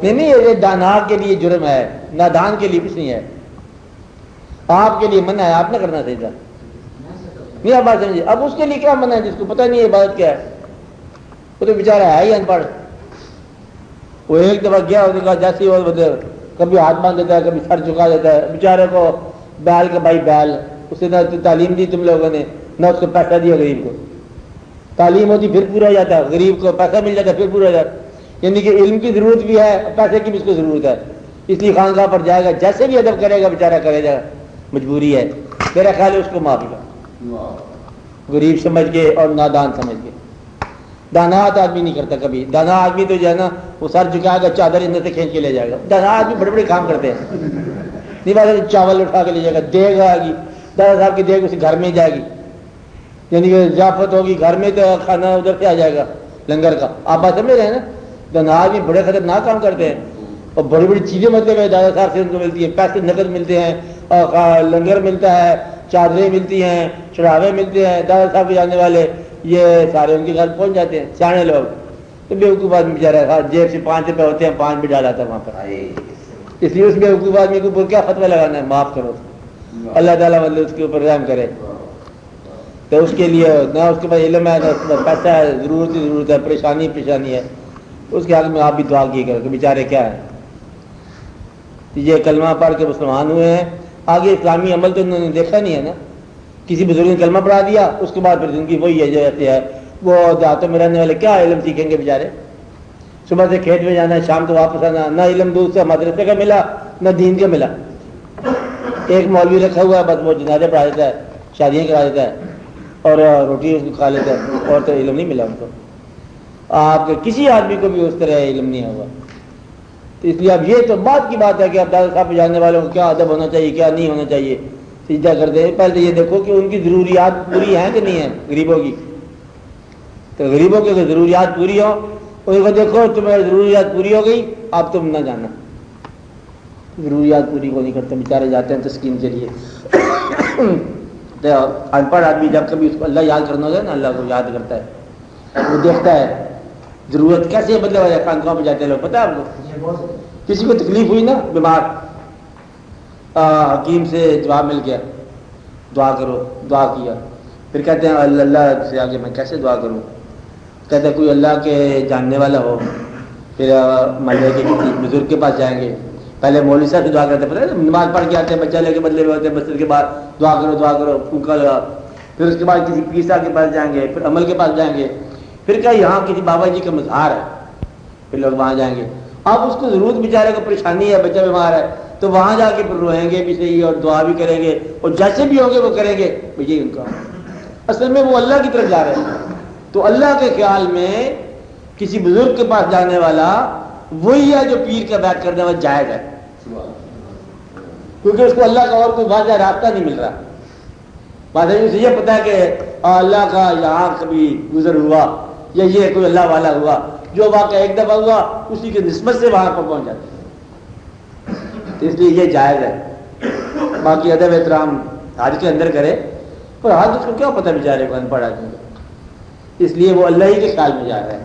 نہیں یہ دانا کے لیے جرم ہے، نادان کے لیے کچھ نہیں ہے. آپ کے لیے منع ہے، آپ نہ کرنا چاہیے نہیں. آپ بات سمجھیے. اب اس کے لیے کیا منع ہے جس کو پتہ نہیں ہے عبادت کیا ہے؟ وہ تو بیچارہ ہے ہی ان پڑھ. وہ ایک دفعہ گیا، اس نے کہا جیسی وہ کبھی ہاتھ باندھ دیتا ہے، کبھی سر جھکا دیتا ہے. بیچارے کو بیل کا بھائی بیل، اس نے نہ تعلیم دی تم لوگوں نے، نہ اس کو پیسہ دیا. غریب کو تعلیم ہوتی پھر پورا ہو جاتا ہے، غریب کو پیسہ مل جاتا ہے پھر پورا ہو جاتا ہے. یعنی کہ علم کی ضرورت بھی ہے، پیسے کی بھی اس کو ضرورت ہے. اس لیے خانقاہ پر جائے گا، جیسے بھی ادب کرے گا بیچارہ کرے گا، مجبوری ہے. میرا خیال ہے اس کو معافی کا، غریب سمجھ کے اور نادان سمجھ کے. دانات آدمی نہیں کرتا کبھی. دانا آدمی تو جو ہے نا وہ سر جھکائے گا، چادر اندر سے کھینچ کے لے جائے گا. دانا آدمی بڑے بڑے کام کرتے ہیں. نہیں بات چاول اٹھا کے لے جائے گا، دیگ آئے گی دادا صاحب کی دیگ اسی گھر میں ہی جائے گی. یعنی کہ ضیافت ہوگی گھر میں تو کھانا ادھر سے آ جائے گا لنگر کا. آپ بات سمجھ رہے ہیں نا. دانا آدمی بڑے خطرناک کام کرتے ہیں اور بڑی بڑی چیزیں مطلب ہے دادا صاحب سے ان کو ملتی ہیں. پیسے نقد ملتے ہیں اور لنگر ملتا ہے، چادریں ملتی ہیں، چڑھاوے ملتے ہیں. دادا صاحب کے جانے والے یہ سارے ان کے گھر پہنچ جاتے ہیں. سیانے لوگ تو بیوقوف آدمی بیچارہ جیب سے 5 روپے ہوتے ہیں، 5 بھی ڈال آتا ہے وہاں پر. اس لیے اس بیوقوف آدمی کے اوپر کیا فتویٰ لگانا ہے؟ معاف کرو. اللہ تعالیٰ مطلب اس کے اوپر رحم کرے. تو اس کے لیے نہ اس کے پاس علم ہے، نہ اس کے پاس پیسہ ہے، ضرورت ہی ضرورت ہے، پریشانی ہے. اس کے حال میں آپ بھی دعا کی کرو کہ بیچارے کیا ہے یہ کلمہ پڑھ کے مسلمان ہوئے ہیں، آگے اسلامی عمل تو انہوں نے دیکھا نہیں ہے نا. کسی بزرگ نے کلمہ پڑھا دیا، اس کے بعد پھر زندگی وہی ہے جو ایسے ہے. وہ دیہاتوں میں رہنے والے کیا علم سیکھیں گے بیچارے؟ صبح سے کھیت میں جانا ہے، شام کو واپس آنا. نہ علم دور سے مدرسے کا ملا، نہ دین کا ملا. ایک مولوی رکھا ہوا ہے، بس وہ جنازے پڑھا دیتا ہے، شادیاں کرا دیتا ہے اور روٹی اس کو کھا لیتا ہے، اور تو علم نہیں ملا ان کو. آپ کے کسی آدمی کو بھی اس طرح علم نہیں ہوگا. تو اس لیے اب یہ تو بات کی بات ہے کہ اب دادا صاحب پہ جاننے والوں کو کیا ادب ہونا چاہیے، کیا نہیں ہونا چاہیے. سجدہ کرتے ہیں پہلے یہ دیکھو کہ ان کی ضروریات پوری ہیں کہ نہیں ہیں غریبوں کی. تو غریبوں کی اگر ضروریات پوری ہو، ان کو دیکھو تمہاری ضروریات پوری ہو گئی، اب تم نہ جانا. ضروریات پوری کو نہیں کرتے، بیچارے جاتے ہیں تسکین کے لیے. تو ان پڑھ آدمی جب کبھی اس کو اللہ یاد کرنا ہوگا نا، اللہ کو یاد کرتا ہے، وہ دیکھتا ہے ضرورت کیسے بدلے ہو جائے. خانقاہ میں جاتے ہیں لوگ، پتہ ہے آپ کو کسی کو تکلیف ہوئی نا، بیمار، حکیم سے جواب مل گیا دعا کرو، دعا کیا. پھر کہتے ہیں اللہ سے آگے میں کیسے دعا کروں؟ کہتے ہیں کوئی اللہ کے جاننے والا ہو. پھر محلے کے کسی بزرگ کے پاس جائیں گے. پہلے مولوی صاحب سے دعا کرتے ہیں، پتہ ہے نماز پڑھ کے آتے ہیں، بچہ لے کے بدلے میں ہوتے ہیں، مسجد کے بعد دعا کرو پھونکا لگا. پھر اس کے بعد کسی پیر صاحب کے پاس جائیں گے، پھر عمل کے پاس جائیں گے. پھر کیا یہاں کسی بابا جی کا مزار ہے، پھر لوگ وہاں جائیں گے. اب اس کو ضرورت بیچارے کو پریشانی ہے، بچہ بیمار ہے، تو وہاں جا کے پھر روئیں گے بھی صحیح اور دعا بھی کریں گے اور جیسے بھی ہوں گے وہ کریں گے. یہ ان کا اصل میں وہ اللہ کی طرف جا رہے ہیں. تو اللہ کے خیال میں کسی بزرگ کے پاس جانے والا وہی ہے جو پیر کا بیعت کرنے والا جائز ہے، کیونکہ اس کو اللہ کا اور کوئی واضح راستہ نہیں مل رہا. بات ہے اسے یہ پتا ہے کہ اللہ کا یہاں کبھی گزر ہوا یا یہ کوئی اللہ والا ہوا، جو واقعہ ایک دفعہ ہوا اسی کے نسبت سے وہاں پر پہنچ جاتے ہیں. تو اس لیے یہ جائز ہے. باقی ادب احترام حج کے اندر کرے، اور حج اس کو کیا پتہ بیچارے کو ان پڑھ آدمی کو. اس لیے وہ اللہ ہی کے خیال میں جا رہا ہے.